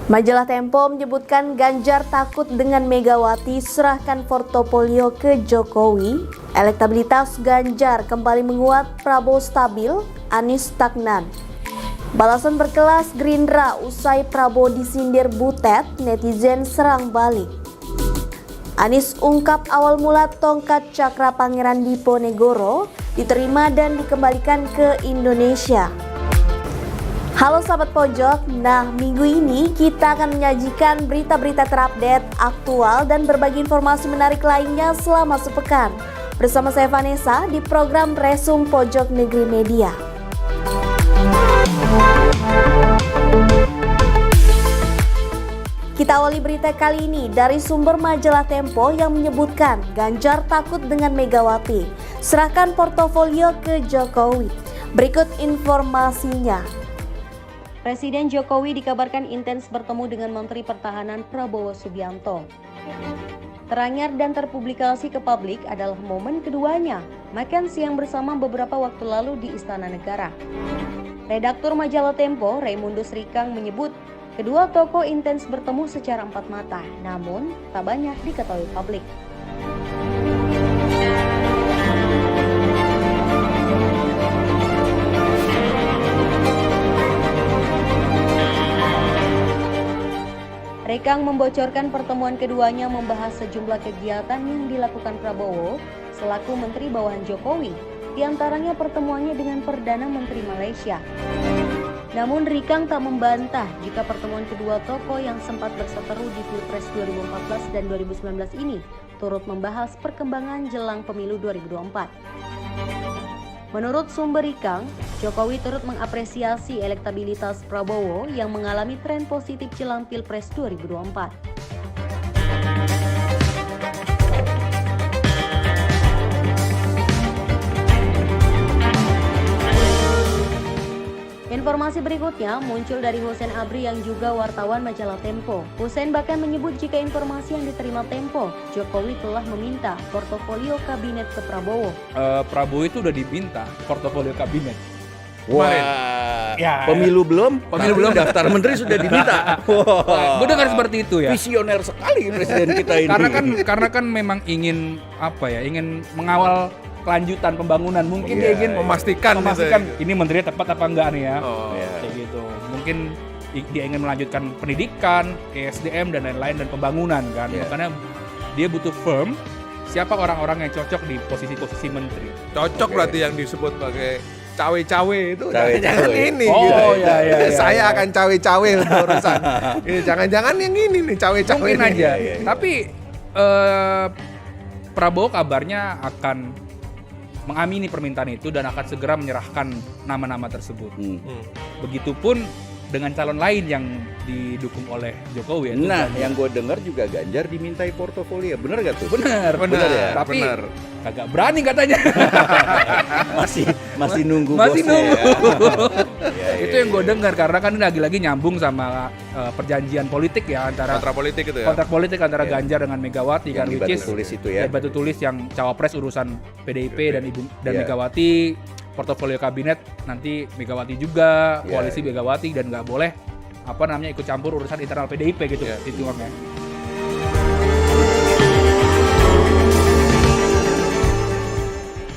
Majalah Tempo menyebutkan Ganjar takut dengan Megawati serahkan portofolio ke Jokowi. Elektabilitas Ganjar kembali menguat, Prabowo stabil, Anies stagnan. Balasan berkelas Gerindra usai Prabowo disindir Butet, netizen serang balik. Anies ungkap awal mula tongkat cakra Pangeran Diponegoro diterima dan dikembalikan ke Indonesia. Halo sahabat pojok, minggu ini kita akan menyajikan berita-berita terupdate, aktual, dan berbagi informasi menarik lainnya selama sepekan. Bersama saya Vanessa di program Resum Pojok Negeri Media. Kita awali berita kali ini dari sumber majalah Tempo yang menyebutkan Ganjar takut dengan Megawati, serahkan portofolio ke Jokowi. Berikut informasinya. Presiden Jokowi dikabarkan intens bertemu dengan Menteri Pertahanan Prabowo Subianto. Teranyar dan terpublikasi ke publik adalah momen keduanya makan siang bersama beberapa waktu lalu di Istana Negara. Redaktur majalah Tempo, Raimundus Rikang menyebut kedua tokoh intens bertemu secara empat mata, namun tak banyak diketahui publik. Rikang membocorkan pertemuan keduanya membahas sejumlah kegiatan yang dilakukan Prabowo selaku Menteri Bawahan Jokowi, diantaranya pertemuannya dengan Perdana Menteri Malaysia. Namun Rikang tak membantah jika pertemuan kedua tokoh yang sempat berseteru di Pilpres 2014 dan 2019 ini turut membahas perkembangan jelang pemilu 2024. Menurut sumber Rikang, Jokowi turut mengapresiasi elektabilitas Prabowo yang mengalami tren positif jelang Pilpres 2024. Informasi berikutnya muncul dari Hussein Abri yang juga wartawan majalah Tempo. Hussein bahkan menyebut jika informasi yang diterima Tempo, Jokowi telah meminta portofolio kabinet ke Prabowo. Prabowo itu udah diminta portofolio kabinet. Wah, ya, pemilu belum, daftar menteri sudah diminta. Wah, gue dengar seperti itu ya. Visioner sekali presiden kita ini. Karena kan memang ingin ingin mengawal kelanjutan pembangunan. Mungkin dia ingin memastikan ini menterinya tepat apa enggak nih ya. Kayak gitu. Mungkin dia ingin melanjutkan pendidikan, SDM dan lain-lain dan pembangunan kan. Makanya dia butuh firm siapa orang-orang yang cocok di posisi-posisi menteri. Cocok berarti yang disebut sebagai cawe-cawe itu. Cawe-cawe ini. Iya. Saya akan cawe-cawe untuk urusan. Ini jangan-jangan yang ini nih cawe-cawe. Mungkin ini. aja. Iya. Tapi Prabowo kabarnya akan mengamini permintaan itu dan akan segera menyerahkan nama-nama tersebut. Begitupun dengan calon lain yang didukung oleh Jokowi. Nah, yang gue dengar juga Ganjar dimintai portofolio, bener gak tuh? Bener ya. Tapi kagak berani katanya. masih nunggu masih bosnya. nunggu. Ya, itu yang gue dengar karena kan lagi-lagi nyambung sama perjanjian politik ya antara kontrak politik itu ya. Kontrak politik antara Ganjar dengan Megawati kan, Yang batu tulis itu ya. Batu tulis yang cawapres urusan PDIP dan Iya. Megawati. Portofolio kabinet nanti Megawati juga, koalisi Megawati dan nggak boleh ikut campur urusan internal PDIP gitu itu ya.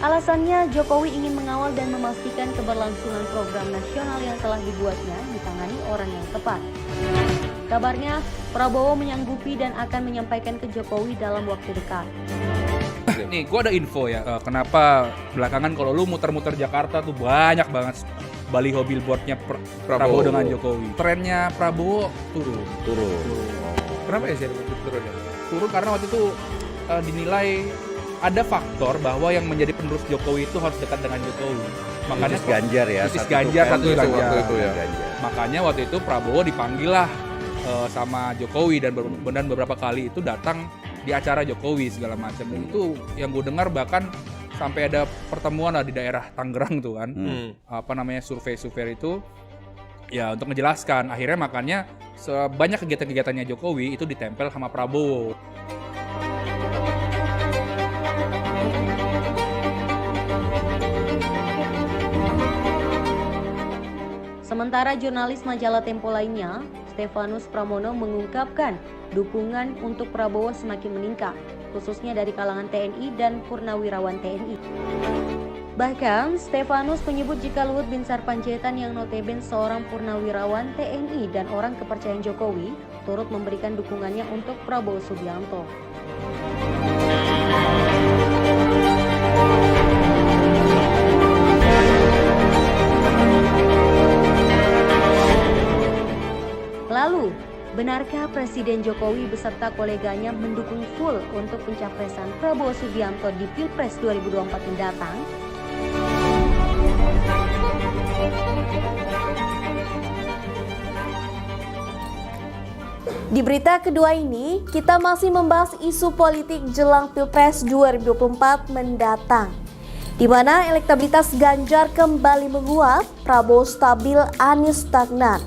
Alasannya Jokowi ingin mengawal dan memastikan keberlangsungan program nasional yang telah dibuatnya ditangani orang yang tepat. Kabarnya Prabowo menyanggupi dan akan menyampaikan ke Jokowi dalam waktu dekat. Nih, gue ada info ya. Kenapa belakangan kalau lu muter-muter Jakarta tuh banyak banget baliho billboardnya Prabowo dengan Jokowi. Trennya Prabowo turun. Kenapa ya sih turun ya? Turun karena waktu itu dinilai ada faktor bahwa yang menjadi penerus Jokowi itu harus dekat dengan Jokowi. Makanya Ganjar ya. Satu Ganjar. Itu ya. Makanya waktu itu Prabowo dipanggil lah sama Jokowi dan beberapa kali itu datang di acara Jokowi segala macam. Itu yang gue dengar bahkan sampai ada pertemuan lah di daerah Tangerang tuh kan. Survei itu ya untuk menjelaskan. Akhirnya makanya sebanyak kegiatan-kegiatannya Jokowi itu ditempel sama Prabowo. Sementara jurnalis majalah Tempo lainnya, Stefanus Pramono mengungkapkan dukungan untuk Prabowo semakin meningkat, khususnya dari kalangan TNI dan purnawirawan TNI. Bahkan, Stefanus menyebut jika Luhut Binsar Panjaitan yang notabene seorang purnawirawan TNI dan orang kepercayaan Jokowi turut memberikan dukungannya untuk Prabowo Subianto. Lalu, benarkah Presiden Jokowi beserta koleganya mendukung full untuk pencapresan Prabowo Subianto di Pilpres 2024 mendatang? Di berita kedua ini, kita masih membahas isu politik jelang Pilpres 2024 mendatang, di mana elektabilitas Ganjar kembali menguat, Prabowo stabil, Anies stagnan.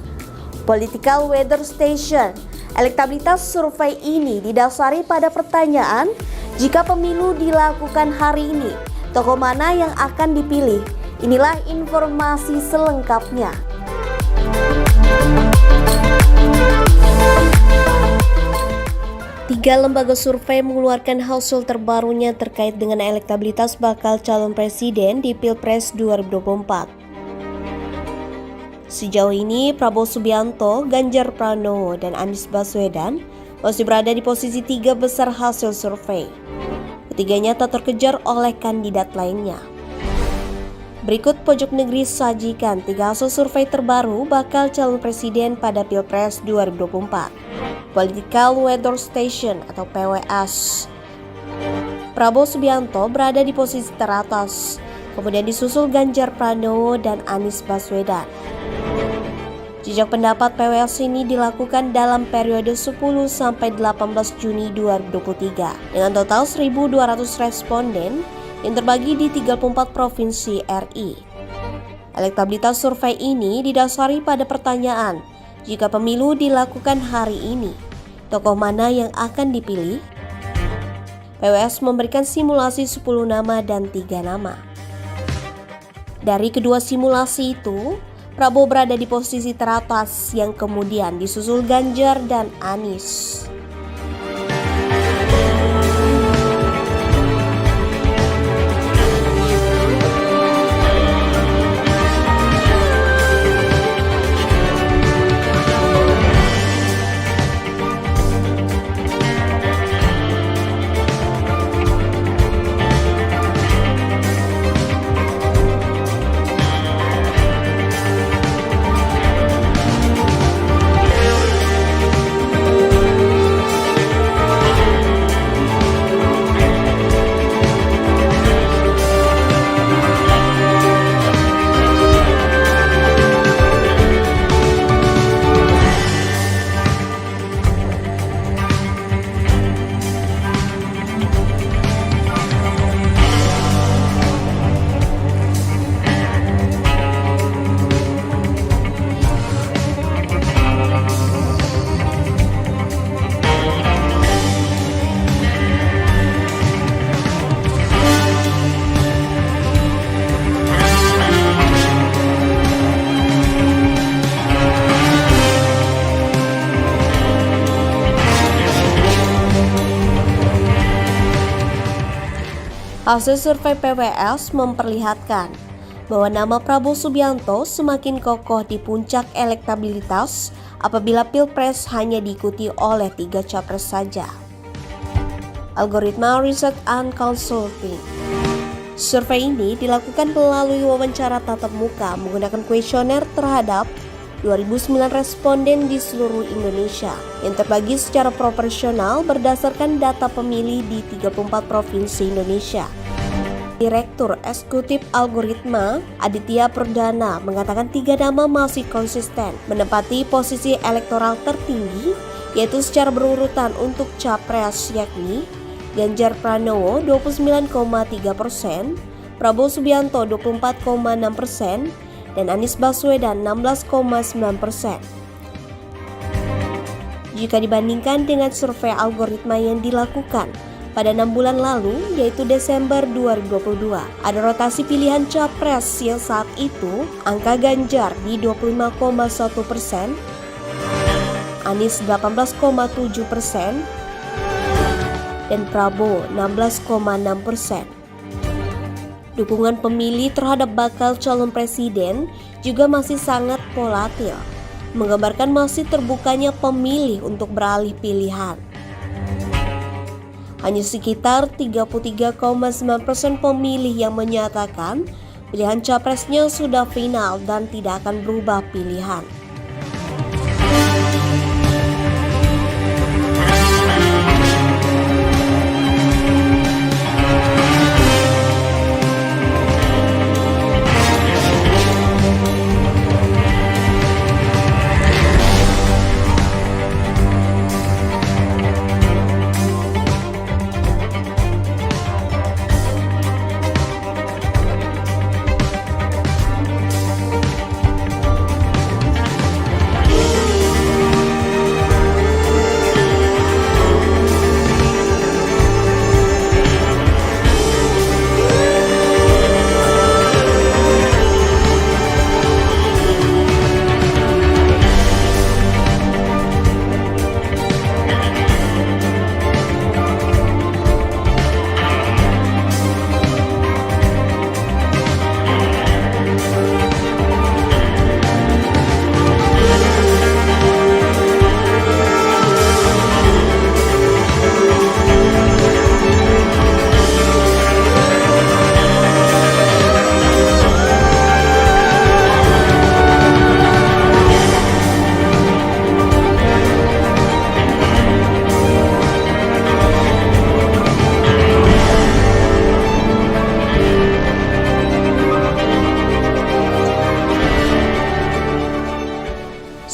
Political Weather Station, elektabilitas survei ini didasari pada pertanyaan, jika pemilu dilakukan hari ini, tokoh mana yang akan dipilih? Inilah informasi selengkapnya. Tiga lembaga survei mengeluarkan hasil terbarunya terkait dengan elektabilitas bakal calon presiden di Pilpres 2024. Sejauh ini, Prabowo Subianto, Ganjar Pranowo, dan Anies Baswedan masih berada di posisi 3 besar hasil survei. Ketiganya tak terkejar oleh kandidat lainnya. Berikut Pojok Negeri sajikan 3 hasil survei terbaru bakal calon presiden pada Pilpres 2024. Political Weather Station atau PWS. Prabowo Subianto berada di posisi teratas, kemudian disusul Ganjar Pranowo dan Anies Baswedan. Jejak pendapat PWS ini dilakukan dalam periode 10 sampai 18 Juni 2023 dengan total 1.200 responden yang terbagi di 34 provinsi RI. Elektabilitas survei ini didasari pada pertanyaan, jika pemilu dilakukan hari ini, tokoh mana yang akan dipilih? PWS memberikan simulasi 10 nama dan 3 nama. Dari kedua simulasi itu, Prabowo berada di posisi teratas yang kemudian disusul Ganjar dan Anies. Hasil survei PWS memperlihatkan bahwa nama Prabowo Subianto semakin kokoh di puncak elektabilitas apabila Pilpres hanya diikuti oleh 3 capres saja. Algoritma Research and Consulting. Survei ini dilakukan melalui wawancara tatap muka menggunakan kuesioner terhadap 2009 responden di seluruh Indonesia yang terbagi secara proporsional berdasarkan data pemilih di 34 provinsi Indonesia. Direktur Eksekutif Algoritma Aditya Perdana mengatakan 3 nama masih konsisten menempati posisi elektoral tertinggi, yaitu secara berurutan untuk capres yakni Ganjar Pranowo 29,3%, Prabowo Subianto 24,6%, dan Anies Baswedan 16,9%. Jika dibandingkan dengan survei algoritma yang dilakukan pada 6 bulan lalu, yaitu Desember 2022, ada rotasi pilihan capres yang saat itu angka Ganjar di 25,1%, Anies 18,7% dan Prabowo 16,6%. Dukungan pemilih terhadap bakal calon presiden juga masih sangat volatil, menggambarkan masih terbukanya pemilih untuk beralih pilihan. Hanya sekitar 33,9% pemilih yang menyatakan pilihan capresnya sudah final dan tidak akan berubah pilihan.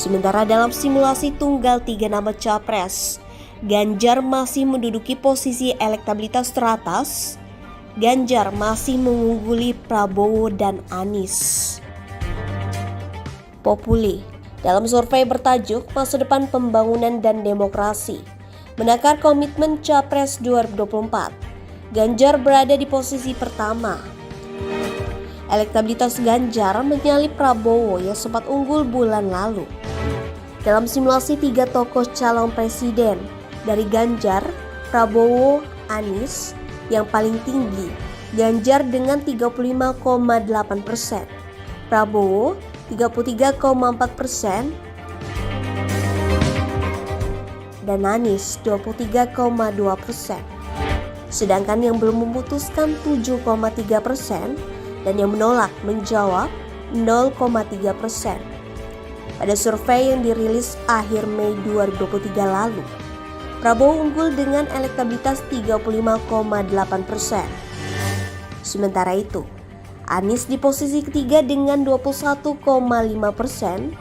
Sementara dalam simulasi tunggal 3 nama capres, Ganjar masih menduduki posisi elektabilitas teratas. Ganjar masih mengungguli Prabowo dan Anies. Populi, dalam survei bertajuk Masa Depan Pembangunan dan Demokrasi, menakar komitmen Capres 2024, Ganjar berada di posisi pertama. Elektabilitas Ganjar menyalip Prabowo yang sempat unggul bulan lalu. Dalam simulasi 3 tokoh calon presiden dari Ganjar, Prabowo, Anies, yang paling tinggi Ganjar dengan 35,8%, Prabowo 33,4%, dan Anies 23,2%. Sedangkan yang belum memutuskan 7,3% dan yang menolak menjawab 0,3%. Pada survei yang dirilis akhir Mei 2023 lalu, Prabowo unggul dengan elektabilitas 35,8%. Sementara itu, Anies di posisi ketiga dengan 21,5%.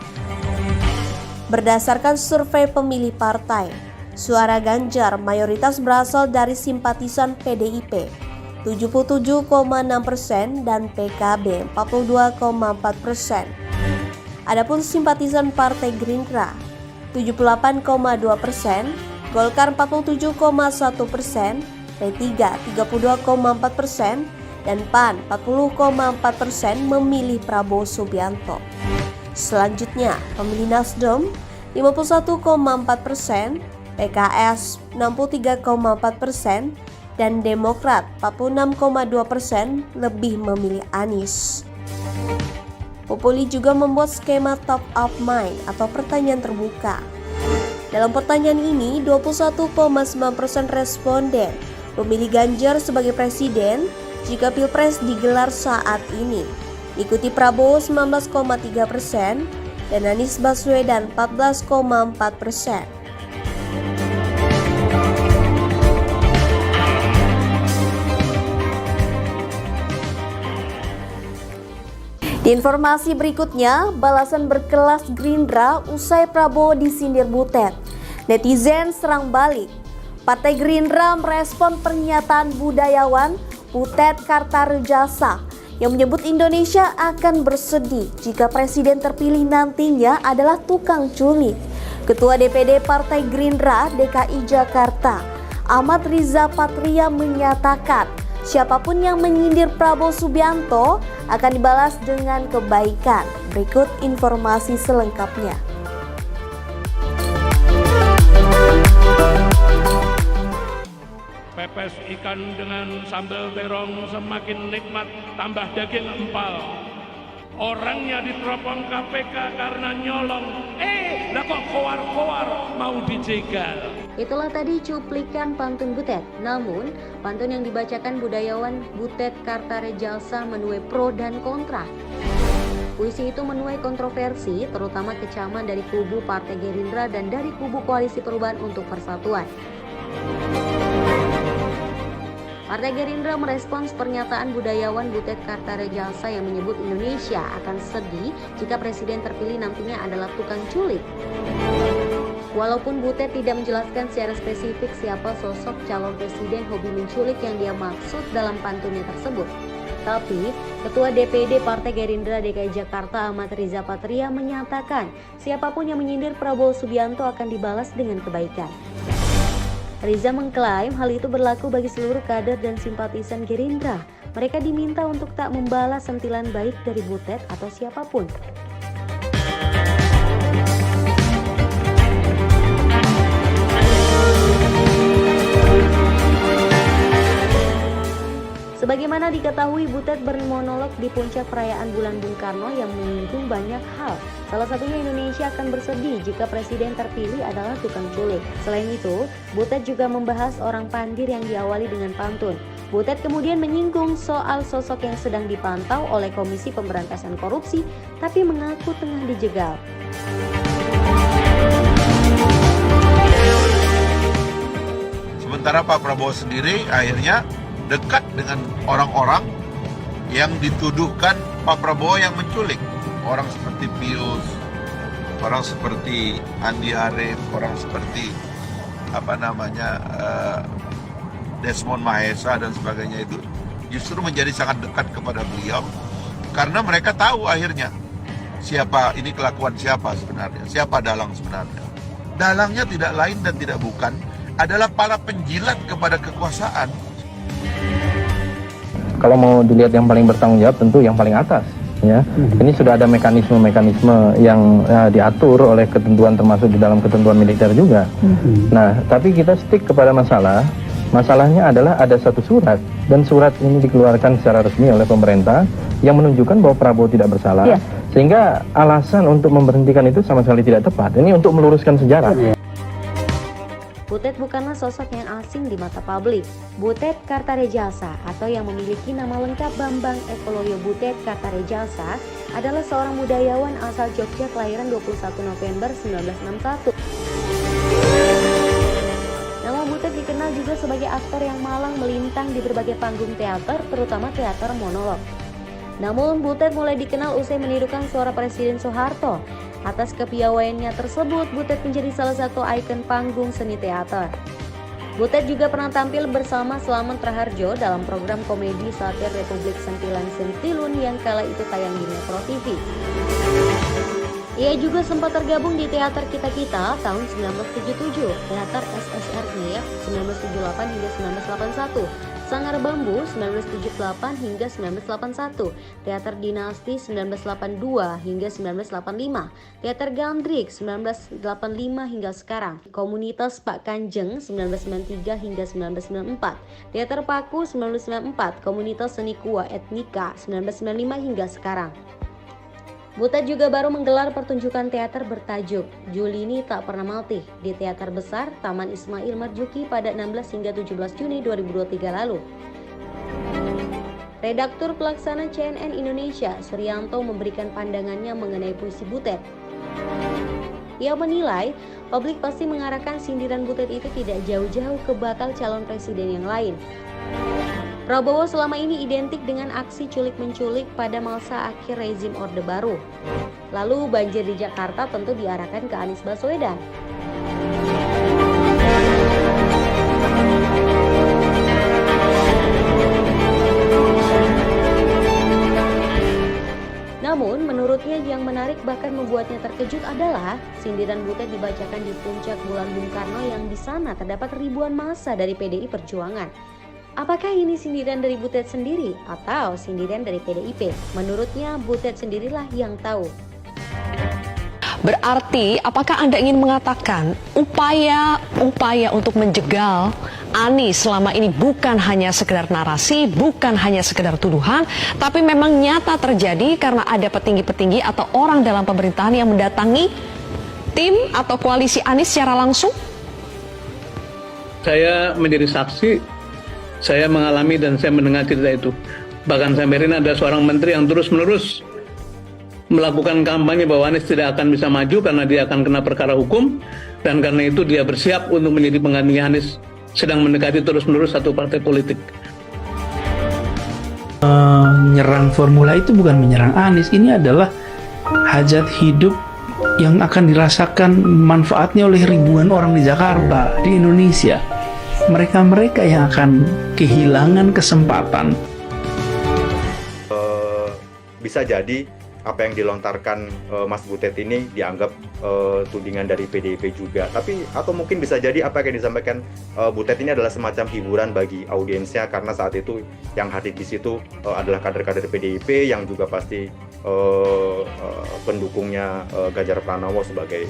Berdasarkan survei pemilih partai, suara Ganjar mayoritas berasal dari simpatisan PDIP 77,6% dan PKB 42,4%. Adapun simpatisan Partai Gerindra 78,2%, Golkar 47,1%, P3 32,4%, dan PAN 40,4% memilih Prabowo Subianto. Selanjutnya, pemilih Nasdem 51,4%, PKS 63,4%, dan Demokrat 46,2% lebih memilih Anies. Populi juga membuat skema top of mind atau pertanyaan terbuka. Dalam pertanyaan ini, 21,9% responden memilih Ganjar sebagai presiden jika Pilpres digelar saat ini. Ikuti Prabowo 19,3% dan Anies Baswedan 14,4%. Di informasi berikutnya, balasan berkelas Gerindra usai Prabowo disindir Butet. Netizen serang balik. Partai Gerindra merespon pernyataan budayawan Butet Kartarejasa yang menyebut Indonesia akan bersedih jika presiden terpilih nantinya adalah tukang culik. Ketua DPD Partai Gerindra DKI Jakarta, Ahmad Riza Patria menyatakan siapapun yang menyindir Prabowo Subianto akan dibalas dengan kebaikan. Berikut informasi selengkapnya. es ikan dengan sambal terong semakin nikmat, tambah daging empal. Orangnya diteropong KPK karena nyolong. Lah kok kowar-kowar mau dijegal. Itulah tadi cuplikan pantun Butet. Namun, pantun yang dibacakan budayawan Butet Kartarejalsa menuai pro dan kontra. Puisi itu menuai kontroversi, terutama kecaman dari kubu Partai Gerindra dan dari kubu Koalisi Perubahan untuk Persatuan. Partai Gerindra merespons pernyataan budayawan Butet Kartarejalsa yang menyebut Indonesia akan sedih jika presiden terpilih nantinya adalah tukang culik. Walaupun Butet tidak menjelaskan secara spesifik siapa sosok calon presiden hobi menculik yang dia maksud dalam pantunnya tersebut. Tapi, Ketua DPD Partai Gerindra DKI Jakarta Ahmad Riza Patria menyatakan siapapun yang menyindir Prabowo Subianto akan dibalas dengan kebaikan. Riza mengklaim hal itu berlaku bagi seluruh kader dan simpatisan Gerindra. Mereka diminta untuk tak membalas sentilan baik dari Butet atau siapapun. Sebagaimana diketahui, Butet bermonolog di puncak perayaan Bulan Bung Karno yang menyinggung banyak hal. Salah satunya Indonesia akan bersedih jika presiden terpilih adalah tukang culik. Selain itu, Butet juga membahas orang pandir yang diawali dengan pantun. Butet kemudian menyinggung soal sosok yang sedang dipantau oleh Komisi Pemberantasan Korupsi, tapi mengaku tengah dijegal. Sementara Pak Prabowo sendiri akhirnya dekat dengan orang-orang yang dituduhkan Pak Prabowo yang menculik. Orang seperti Pius, orang seperti Andi Arief, orang seperti Desmond Mahesa dan sebagainya itu justru menjadi sangat dekat kepada beliau karena mereka tahu akhirnya siapa ini kelakuan siapa sebenarnya, siapa dalang sebenarnya. Dalangnya tidak lain dan tidak bukan adalah para penjilat kepada kekuasaan. Kalau mau dilihat yang paling bertanggung jawab tentu yang paling atas, ya. Ini sudah ada mekanisme-mekanisme yang diatur oleh ketentuan termasuk di dalam ketentuan militer juga. Nah, tapi kita stick kepada masalahnya adalah ada satu surat dan surat ini dikeluarkan secara resmi oleh pemerintah yang menunjukkan bahwa Prabowo tidak bersalah, sehingga alasan untuk memberhentikan itu sama sekali tidak tepat. Ini untuk meluruskan sejarah. Butet bukanlah sosok yang asing di mata publik. Butet Kartarejalsa atau yang memiliki nama lengkap Bambang Ekoloyo Butet Kartarejalsa adalah seorang budayawan asal Jogja kelahiran 21 November 1961. Nama Butet dikenal juga sebagai aktor yang malang melintang di berbagai panggung teater, terutama teater monolog. Namun Butet mulai dikenal usai menirukan suara Presiden Soeharto. Atas kepiawaiannya tersebut, Butet menjadi salah satu ikon panggung seni teater. Butet juga pernah tampil bersama Slamet Raharjo dalam program komedi satir Republik Sentilan Sentilun yang kala itu tayang di Metro TV. Ia juga sempat tergabung di Teater Kita-Kita tahun 1977, Teater SSRI 1978 hingga 1981, Sanggar Bambu 1978 hingga 1981, Teater Dinasti 1982 hingga 1985, Teater Gandrik 1985 hingga sekarang, Komunitas Pak Kanjeng 1993 hingga 1994, Teater Paku 1994, Komunitas Seni Kua Etnika 1995 hingga sekarang. Butet juga baru menggelar pertunjukan teater bertajuk Julini Tak Pernah Maltih di Teater Besar Taman Ismail Marzuki pada 16 hingga 17 Juni 2023 lalu. Redaktur Pelaksana CNN Indonesia, Suryanto, memberikan pandangannya mengenai puisi Butet. Ia menilai, publik pasti mengarahkan sindiran Butet itu tidak jauh-jauh ke bakal calon presiden yang lain. Prabowo selama ini identik dengan aksi culik-menculik pada masa akhir rezim Orde Baru. Lalu banjir di Jakarta tentu diarahkan ke Anies Baswedan. Namun, menurutnya yang menarik bahkan membuatnya terkejut adalah sindiran Butet dibacakan di puncak Bulan Bung Karno yang di sana terdapat ribuan massa dari PDI Perjuangan. Apakah ini sindiran dari Butet sendiri atau sindiran dari PDIP? Menurutnya Butet sendirilah yang tahu. Berarti apakah Anda ingin mengatakan upaya untuk menjegal Anies selama ini bukan hanya sekedar narasi, bukan hanya sekedar tuduhan, tapi memang nyata terjadi karena ada petinggi-petinggi atau orang dalam pemerintahan yang mendatangi tim atau koalisi Anies secara langsung? Saya menjadi saksi, saya mengalami dan saya mendengar cerita itu. Bahkan sampai ini ada seorang menteri yang terus-menerus melakukan kampanye bahwa Anies tidak akan bisa maju karena dia akan kena perkara hukum, dan karena itu dia bersiap untuk menjadi penggantinya Anies, sedang mendekati terus-menerus satu partai politik. Menyerang formula itu bukan menyerang Anies, ini adalah hajat hidup yang akan dirasakan manfaatnya oleh ribuan orang di Jakarta, di Indonesia. Mereka-mereka yang akan kehilangan kesempatan. Bisa jadi apa yang dilontarkan Mas Butet ini dianggap tudingan dari PDIP juga, tapi atau mungkin bisa jadi apa yang disampaikan Butet ini adalah semacam hiburan bagi audiensnya, karena saat itu yang hadir di situ adalah kader-kader PDIP yang juga pasti pendukungnya Ganjar Pranowo sebagai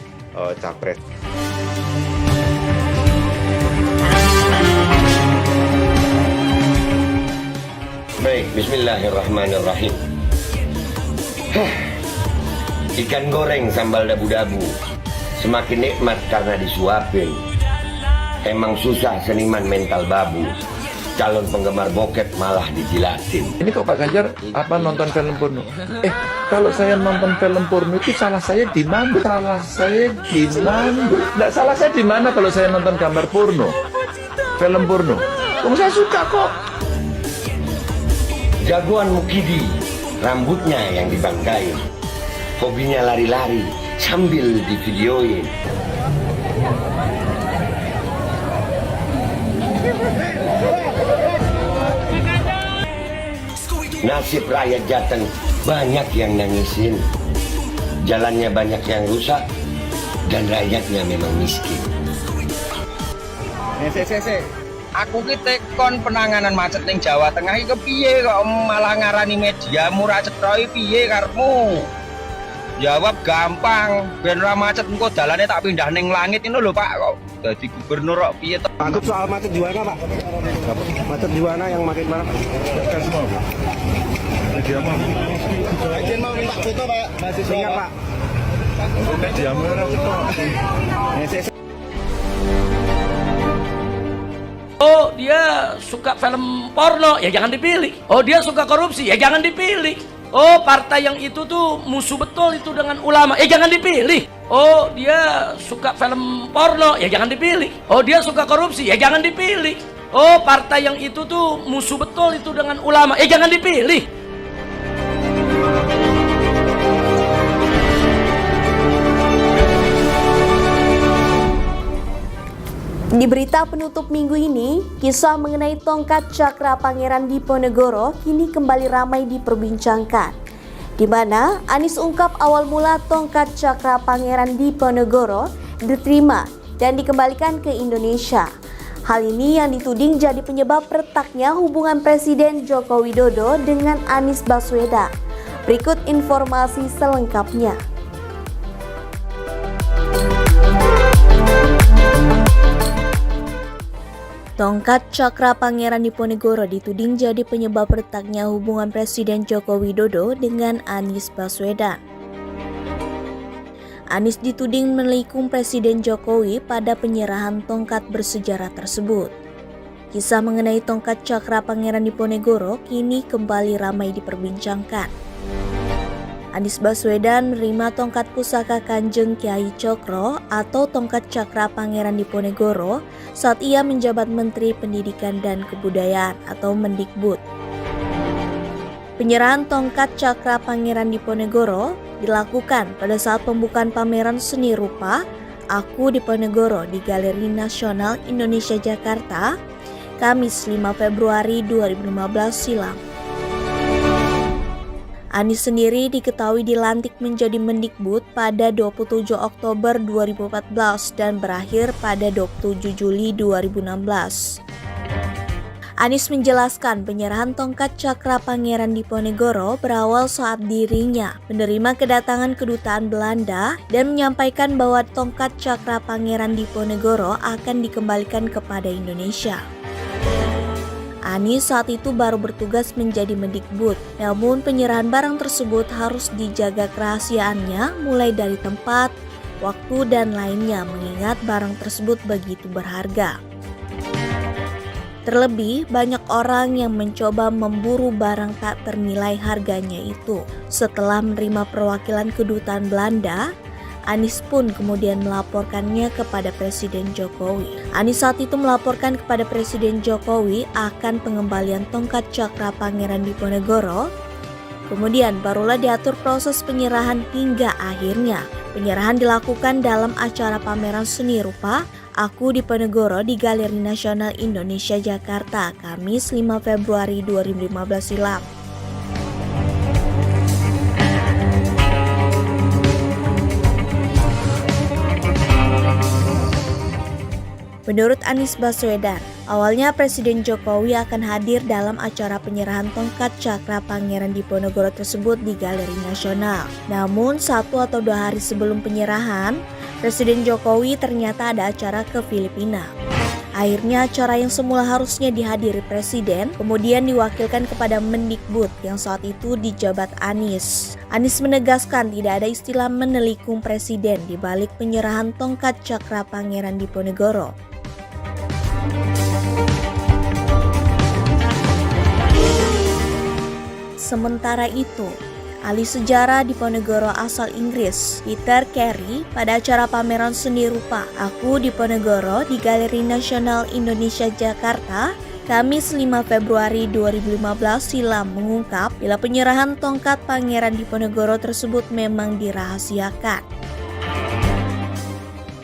capres. Baik, bismillahirrahmanirrahim. Ikan goreng sambal dabu-dabu semakin nikmat karena disuapin. Emang susah seniman mental babu, calon penggemar bokep malah dijilatin. Ini kok Pak Ganjar nonton film porno? Kalau saya nonton film porno itu salah saya di mana? Nggak salah saya di mana kalau saya nonton gambar porno, film porno? Saya suka kok. Jagoan Mukidi, rambutnya yang dibanggain, hobinya lari-lari sambil divideoin. Nasib rakyat Jateng banyak yang nangisin, jalannya banyak yang rusak, dan rakyatnya memang miskin. Aku ki tekon penanganan macet ning Jawa Tengah iki kepiye kok malah ngarani media murah cetha piye karepmu? Jawab gampang, ben ora macet engko dalane tak pindah ning langit ini lho Pak, kok dadi gubernur kok piye to? Anggap soal macet di mana Pak? Macet di mana yang makin parah? Kan semua. Media mau. Izin mau minta foto Pak. Masih ingat Pak. Media mau foto. Oh, dia suka film porno, ya jangan dipilih. Oh, dia suka korupsi, ya jangan dipilih. Oh, partai yang itu tuh musuh betul itu dengan ulama, ya jangan dipilih. Oh, dia suka film porno, ya jangan dipilih. Oh, dia suka korupsi, ya jangan dipilih. Oh, partai yang itu tuh musuh betul itu dengan ulama, ya jangan dipilih. Di berita penutup minggu ini, kisah mengenai tongkat cakra Pangeran Diponegoro kini kembali ramai diperbincangkan. Di mana Anies ungkap awal mula tongkat cakra Pangeran Diponegoro diterima dan dikembalikan ke Indonesia. Hal ini yang dituding jadi penyebab retaknya hubungan Presiden Joko Widodo dengan Anies Baswedan. Berikut informasi selengkapnya. Tongkat cakra Pangeran Diponegoro dituding jadi penyebab retaknya hubungan Presiden Joko Widodo dengan Anies Baswedan. Anies dituding menikung Presiden Jokowi pada penyerahan tongkat bersejarah tersebut. Kisah mengenai tongkat cakra Pangeran Diponegoro kini kembali ramai diperbincangkan. Anies Baswedan menerima tongkat pusaka Kanjeng Kyai Cokro atau tongkat cakra Pangeran Diponegoro saat ia menjabat Menteri Pendidikan dan Kebudayaan atau Mendikbud. Penyerahan tongkat cakra Pangeran Diponegoro dilakukan pada saat pembukaan pameran seni rupa Aku Diponegoro di Galeri Nasional Indonesia Jakarta, Kamis 5 Februari 2015 silam. Anies sendiri diketahui dilantik menjadi Mendikbud pada 27 Oktober 2014 dan berakhir pada 27 Juli 2016. Anies menjelaskan penyerahan tongkat Cakra Pangeran Diponegoro berawal saat dirinya menerima kedatangan kedutaan Belanda dan menyampaikan bahwa tongkat Cakra Pangeran Diponegoro akan dikembalikan kepada Indonesia. Anies saat itu baru bertugas menjadi Mendikbud, namun penyerahan barang tersebut harus dijaga kerahasiaannya mulai dari tempat, waktu, dan lainnya mengingat barang tersebut begitu berharga. Terlebih, banyak orang yang mencoba memburu barang tak ternilai harganya itu. Setelah menerima perwakilan kedutaan Belanda, Anies pun kemudian melaporkannya kepada Presiden Jokowi. Anies saat itu melaporkan kepada Presiden Jokowi akan pengembalian tongkat Cakra Pangeran Diponegoro. Kemudian barulah diatur proses penyerahan hingga akhirnya penyerahan dilakukan dalam acara pameran seni rupa Aku Diponegoro di Galeri Nasional Indonesia Jakarta, Kamis 5 Februari 2015 silam. Menurut Anies Baswedan, awalnya Presiden Jokowi akan hadir dalam acara penyerahan tongkat Cakra Pangeran Diponegoro tersebut di Galeri Nasional. Namun 1 atau 2 hari sebelum penyerahan, Presiden Jokowi ternyata ada acara ke Filipina. Akhirnya acara yang semula harusnya dihadiri Presiden kemudian diwakilkan kepada Mendikbud yang saat itu dijabat Anies. Anies menegaskan tidak ada istilah menelikung Presiden di balik penyerahan tongkat Cakra Pangeran Diponegoro. Sementara itu, ahli sejarah Diponegoro asal Inggris, Peter Carey, pada acara pameran seni rupa Aku Diponegoro di Galeri Nasional Indonesia Jakarta, Kamis 5 Februari 2015 silam mengungkap bila penyerahan tongkat Pangeran Diponegoro tersebut memang dirahasiakan.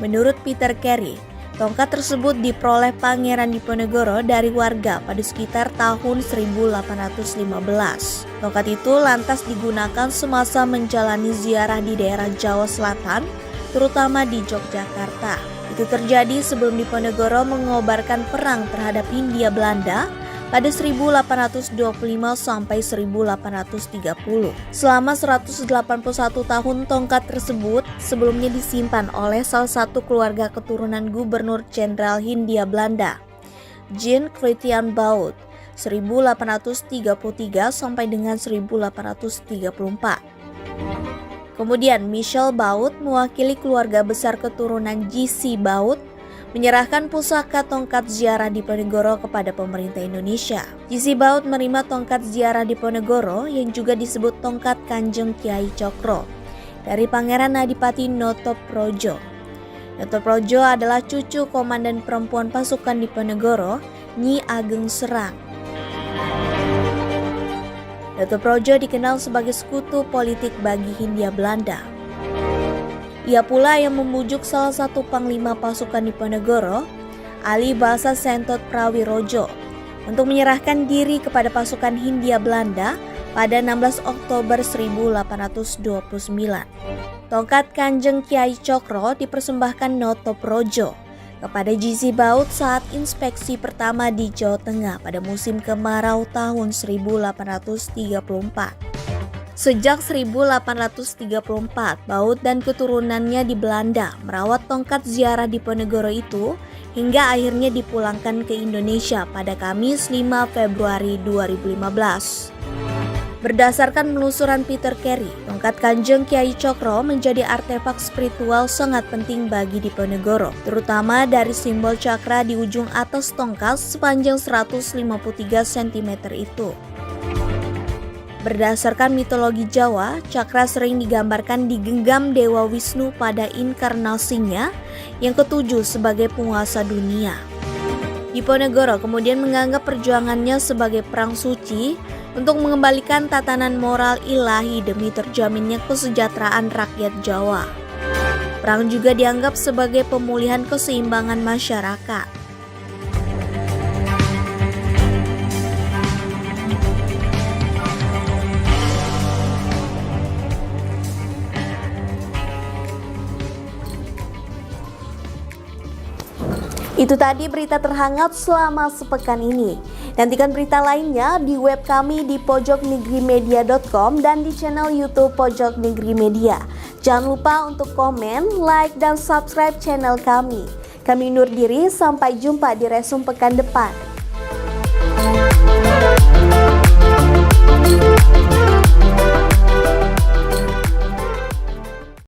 Menurut Peter Carey, tongkat tersebut diperoleh Pangeran Diponegoro dari warga pada sekitar tahun 1815. Tongkat itu lantas digunakan semasa menjalani ziarah di daerah Jawa Selatan, terutama di Yogyakarta. Itu terjadi sebelum Diponegoro mengobarkan perang terhadap Hindia Belanda pada 1825 sampai 1830. Selama 181 tahun tongkat tersebut sebelumnya disimpan oleh salah satu keluarga keturunan Gubernur Jenderal Hindia Belanda, Jean Christian Baut, 1833 sampai dengan 1834. Kemudian Michel Baut mewakili keluarga besar keturunan G.C. Baut menyerahkan pusaka tongkat ziarah Diponegoro kepada pemerintah Indonesia. G.C. Baut menerima tongkat ziarah Diponegoro yang juga disebut tongkat Kanjeng Kiai Cokro dari Pangeran Adipati Notoprojo. Notoprojo adalah cucu komandan perempuan pasukan Diponegoro, Nyi Ageng Serang. Notoprojo dikenal sebagai sekutu politik bagi Hindia Belanda. Ia pula yang membujuk salah satu panglima pasukan Diponegoro, Ali Basa Sentot Prawirojo, untuk menyerahkan diri kepada pasukan Hindia Belanda pada 16 Oktober 1829. Tongkat Kanjeng Kiai Cokro dipersembahkan Notoprojo kepada G.C. Baut saat inspeksi pertama di Jawa Tengah pada musim kemarau tahun 1834. Sejak 1834, Baut dan keturunannya di Belanda merawat tongkat ziarah Diponegoro itu hingga akhirnya dipulangkan ke Indonesia pada Kamis 5 Februari 2015. Berdasarkan penelusuran Peter Carey, tongkat Kanjeng Kiai Cokro menjadi artefak spiritual sangat penting bagi Diponegoro, terutama dari simbol cakra di ujung atas tongkat sepanjang 153 cm itu. Berdasarkan mitologi Jawa, cakra sering digambarkan di genggam Dewa Wisnu pada inkarnasinya yang ketujuh sebagai penguasa dunia. Diponegoro kemudian menganggap perjuangannya sebagai perang suci untuk mengembalikan tatanan moral ilahi demi terjaminnya kesejahteraan rakyat Jawa. Perang juga dianggap sebagai pemulihan keseimbangan masyarakat. Itu tadi berita terhangat selama sepekan ini. Nantikan berita lainnya di web kami di pojoknegrimedia.com dan di channel YouTube Pojok Negeri Media. Jangan lupa untuk komen, like, dan subscribe channel kami. Kami undur diri, sampai jumpa di Resum pekan depan.